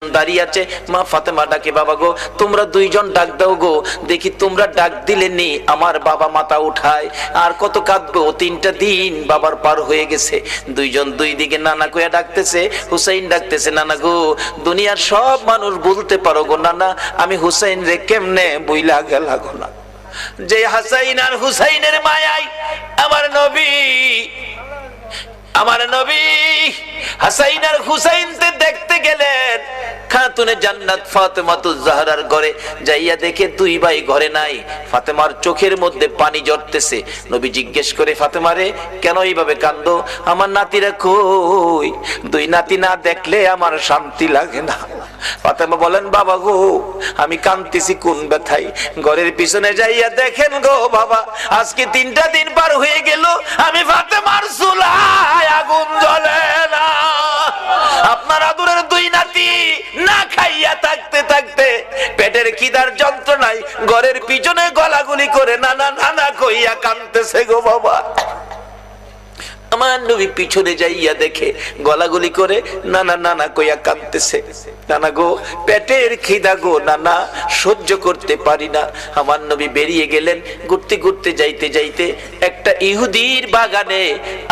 দাঁড়িয়ে আছে। মা ফাতেমা ডাকে, বাবা গো তোমরা দুইজন ডাক দাও গো, দেখি তোমরা ডাক দিলে নি আমার বাবা মাথা উঠায়, আর কত কাঁদবো, 3টা দিন বাবার পার হয়ে গেছে। দুইজন দুই দিকে নানা কইয়া ডাকতেছে, হুসাইন ডাকতেছে, নানা গো দুনিয়ার সব মানুষ বলতে পারো গো নানা, আমি হুসাইন রে কেমনে বইলা গেলা গো না। যে হাসাইন আর হুসাইনের মায়ায় আমার নবী হাসাইন আর হুসাইনকে দেখতে গেলেন খাতুনে জান্নাত ফাতেমাতুজ জাহরার ঘরে। যাইয়া দেখে দুই ভাই ঘরে নাই। ফাতেমার চোখের মধ্যে পানি ঝরতেছে। নবী জিজ্ঞেস করে, ফাতেমা রে কেন এইভাবে কান্দো? আমার নাতিরা কই? দুই নাতি না দেখলে আমার শান্তি লাগে না। ফাতেমা বলেন, বাবা গো আমি কাঁদতেছি কোন ব্যথায়। ঘরের পিছনে যাইয়া দেখেন গো বাবা, আজকে 3টা দিন পার হয়ে গেল, আমি ফাতেমার চুলায় আগুন জ্বলে না। আপনার আদরের দুই নাতি না খাইয়া থাকতে থাকতে পেটের খিদার যন্ত্রণায় ঘরের পিছনে গলাগুলি করে নানা নানা কইয়া কাঁদতেছে গো বাবা। আমার নবী পিছনে যাইয়া দেখে গলাগুলি করে নানা নানা কইয়া কাঁদতেছে। নানা গো পেটের খিদা গো নানা, সহ্য করতে পারি না। আমার নবী বেরিয়ে গেলেন। ঘুরতে ঘুরতে যাইতে যাইতে একটা ইহুদির বাগানে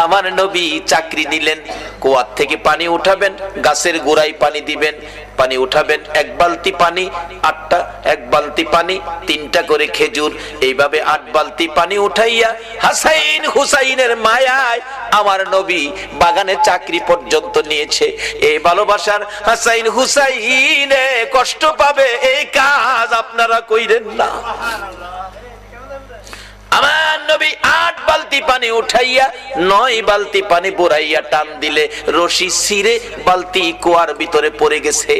আমার নবী চাকরি নিলেন। কুয়ার থেকে পানি উঠাবেন, গাছের গোড়ায় পানি দিবেন, পানি উঠাবেন, 1 বালতি পানি 8টা, 1 বালতি পানি 3টা করে খেজুর, এইভাবে 8 বালতি পানি উঠাইয়া হাসাইন হুসাইনের মায়ায় আমার নবী বাগানে চাকরি পর্যন্ত নিয়েছে। এই ভালোবাসার হাসাইন হুসাইনে কষ্ট পাবে, এই কাজ আপনারা কইরেন না। আমার নবী 8 বালতি পানি উঠাইয়া 9 বালতি পানি বুড়াইয়া টান দিলে রশি ছিঁড়ে বালতি কুয়ার ভিতরে পড়ে গেছে।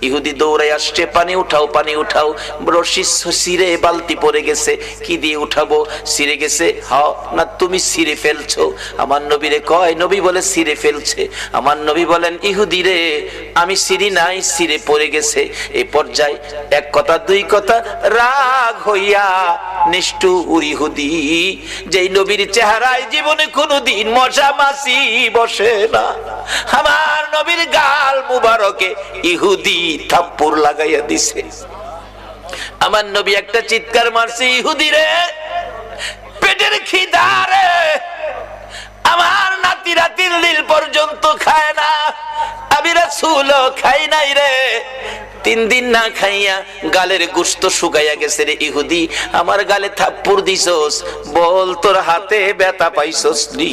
ইহুদি দৌড়াই আসছে, পানি উঠাও পানি উঠাও। রশি ছিঁড়ে বালতি পড়ে গেছে, কি দিয়ে উঠাবো? ছিঁড়ে গেছে। হাও না তুমি ছিঁড়ে ফেলছো? আমার নবীরে কয়, নবী বলে ছিঁড়ে ফেলছে। আমার নবী বলেন, ইহুদি রে আমি ছিঁড়ি নাই, ছিঁড়ে পড়ে গেছে। এই পর্যায়ে 1 কথা 2 কথা রাগ হইয়া নিষ্ঠুর ইহুদি, যেই নবীর চেহারায় জীবনে কোনদিন মশা মাছি বসে না, আমার নবীর গাল মুবারকে ইহুদি থাপ্পড় লাগাইয়া দিছে। আমার নবী একটা চিৎকার মারছে, ইহুদি রে পেটের খিদা রে, আমার নাতিরা 3 দিন পর্যন্ত খায় না, আমি রাসূলও খাই নাই রে। 3 দিন না খাইয়া গালের গোশত শুকাইয়া গেছে রে ইহুদি, আমার গালে থাপ্পড় দিছস, বল তোর হাতে ব্যথা পাইছস নি?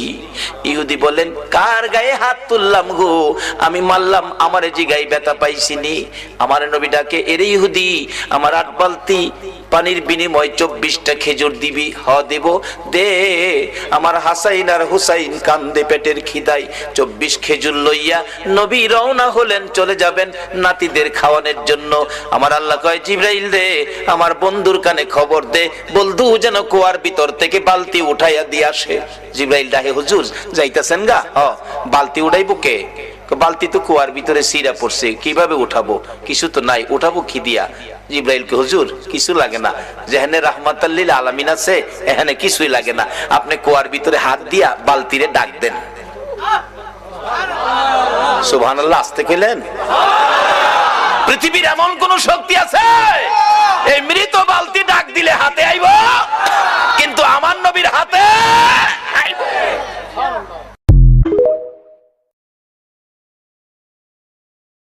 ইহুদি বলেন, কার গায়ে হাত তুললাম গো? আমি মারলাম, আমারে জিগাই ব্যথা পাইছিনি? আমার নবী ডাকে, এরে ইহুদি আমার 8 বালতি পানির বিনিময় 24টা খেজুর দিবি? হ দেব, দে। আমার হাসাইন আর হুসাইন কান্দে পেটের খিদায়। 24 খেজুর লইয়া নবী রওনা হলেন, চলে যাবেন নাতিদের খাওয়ানোর জন্য। আমার আল্লাহ কয়, জিবরাইল রে আমার বন্ধুর কানে খবর দে, বলদু যেন কুয়ার ভিতর থেকে বালতি উঠাইয়া দিয়ে আসে। জিবরাইল ডাকে, হুজুর যাইতাছেন গা? বালতি উঠাইবো কে? বালতি তো কুয়ার ভিতরে সিরা পড়ছে, কিভাবে উঠাবো? কিছু তো নাই, উঠাবো কি দিয়া? জিবরাইল কে, হুজুর কিছু লাগে না, যেখানে রাহমাতাল লিল আলামিন আছে এখানে কিছুই লাগে না, আপনি কুয়ার ভিতরে হাত দিয়া বালতিরে ডাক দেন। সুবহানাল্লাহ, আসতে কইলেন? পৃথিবীর এমন কোন শক্তি আছে এই মৃত বালতি ডাক দিলে হাতে আইব? কিন্তু আমার নবীর হাতে আইব।